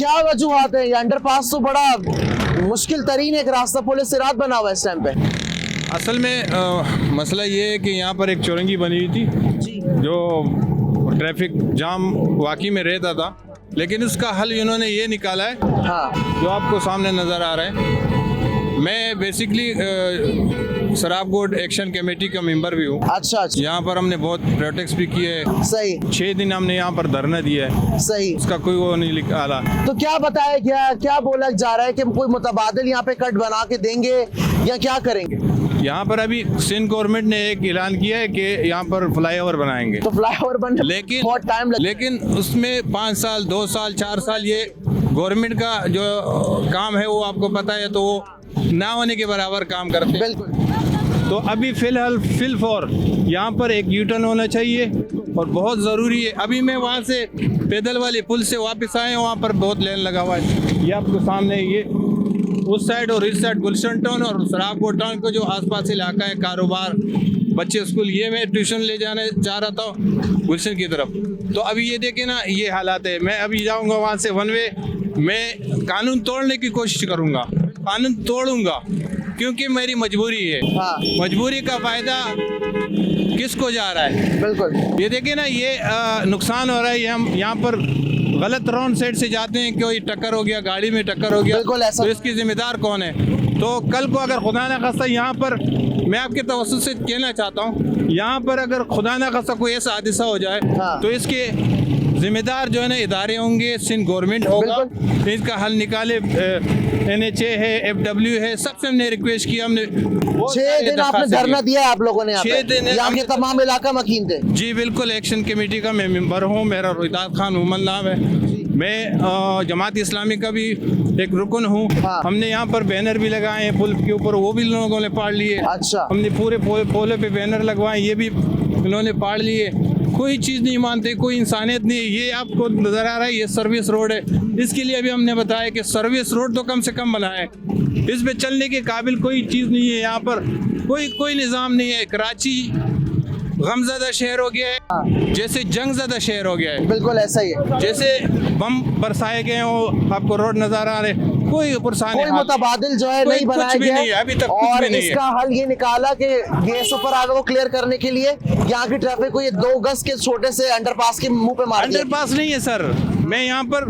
क्या वजूहात है? ये अंडरपास तो बड़ा मुश्किल तरीन एक रास्ता पुलिस से रात बना हुआ है इस टाइम पे। असल में मसला ये है कि यहाँ पर एक चौरंगी बनी हुई थी जी। जो ट्रैफिक जाम वाकई में रहता था, लेकिन उसका हल इन्होंने ये निकाला है हाँ जो आपको सामने नज़र आ रहा है। मैं बेसिकली सराबकोट एक्शन कमेटी का मेंबर भी हूँ। अच्छा यहाँ पर हमने बहुत प्रोटेस्ट भी किए, सही 6 दिन हमने यहाँ पर धरना दिया है, सही। उसका कोई वो नहीं निकाला। तो क्या बताया गया, क्या बोला जा रहा है कि कोई मुतबादिल यहाँ पे कट बना के देंगे या क्या करेंगे? यहाँ पर अभी सिंध गवर्नमेंट ने एक ऐलान किया है कि यहाँ पर फ्लाईओवर बनाएंगे, तो फ्लाईओवर बनने लेकिन बहुत टाइम लगे। लेकिन उसमें 5 साल 2 साल 4 साल ये गवर्नमेंट का जो काम है वो आपको पता है, तो वो ना होने के बराबर काम करते हैं। बिल्कुल। तो अभी फिलहाल फिलफौर यहाँ पर एक यूटर्न होना चाहिए और बहुत ज़रूरी है। अभी मैं वहाँ से पैदल वाले पुल से वापस आए, वहाँ पर बहुत लेन लगा हुआ है। ये आपको सामने ये उस साइड और इस साइड गुलशन टाउन और सराबकोट टाउन को जो आसपास इलाका है, कारोबार, बच्चे स्कूल, ये मैं ट्यूशन ले जाने जा रहा था गुलशन की तरफ। तो अभी ये देखे ना, ये हालात है। मैं अभी जाऊँगा वहाँ से वन वे, मैं कानून तोड़ने की कोशिश करूँगा, कानून तोड़ूंगा क्योंकि मेरी मजबूरी है। हाँ मजबूरी का फायदा किसको जा रहा है? बिल्कुल। ये देखिए ना, ये नुकसान हो रहा है। हम यहाँ पर गलत रॉन्ग साइड से जाते हैं, कोई टक्कर हो गया, गाड़ी में टक्कर हो गया, बिल्कुल ऐसा। तो इसकी जिम्मेदार कौन है? तो कल को अगर खुदा ना खास्ता यहाँ पर, मैं आपके तवज्जुह से कहना चाहता हूँ, यहाँ पर अगर खुदा ना खास्ता कोई ऐसा हादसा हो जाए हाँ। तो इसके जिम्मेदार जो है ना इदारे होंगे, सिंध गवर्नमेंट होगा, इसका हल निकाले। NHA है, FW है, सबसे हमने रिक्वेस्ट किया। हमने 6 दिन आपने धरना दिया आप लोगों ने यहाँ 6 दिन पे? यहाँ के तमाम इलाका मकीन थे? जी बिल्कुल, एक्शन कमेटी का मैं मेंबर हूँ, मेरा रोहिदाद खान उमन नाम है। मैं जमात इस्लामी का भी एक रुकन हूँ। हाँ। हमने यहाँ पर बैनर भी लगाए हैं पुल के ऊपर, वो भी लोगों ने पाड़ लिए। अच्छा। हमने पूरे पोले पे बैनर लगवाए, ये भी इन्होंने पाड़ लिए। कोई चीज़ नहीं मानते, कोई इंसानियत नहीं। ये आपको नज़र आ रहा है, ये सर्विस रोड है, इसके लिए भी हमने बताया कि सर्विस रोड तो कम से कम बनाएं। इस पे चलने के काबिल कोई चीज़ नहीं है, यहाँ पर कोई निज़ाम नहीं है। कराची गमज़दा शहर हो गया है, जैसे जंगज़दा शहर हो गया है। बिल्कुल ऐसा ही है। जैसे बम बरसाए गए हो, आपको रोड नजर आ रहे, कोई परेशानी, कोई मुतबादिल जो है नहीं बनाया गया नहीं है, अभी तक कुछ और भी नहीं है। इसका हल ये निकाला कि ये सुपर हाईवे को क्लियर करने के लिए यहाँ की ट्रैफिक को ये 2 गज के छोटे से अंडरपास के मुंह पे मार दिया। अंडरपास नहीं है सर, मैं यहाँ पर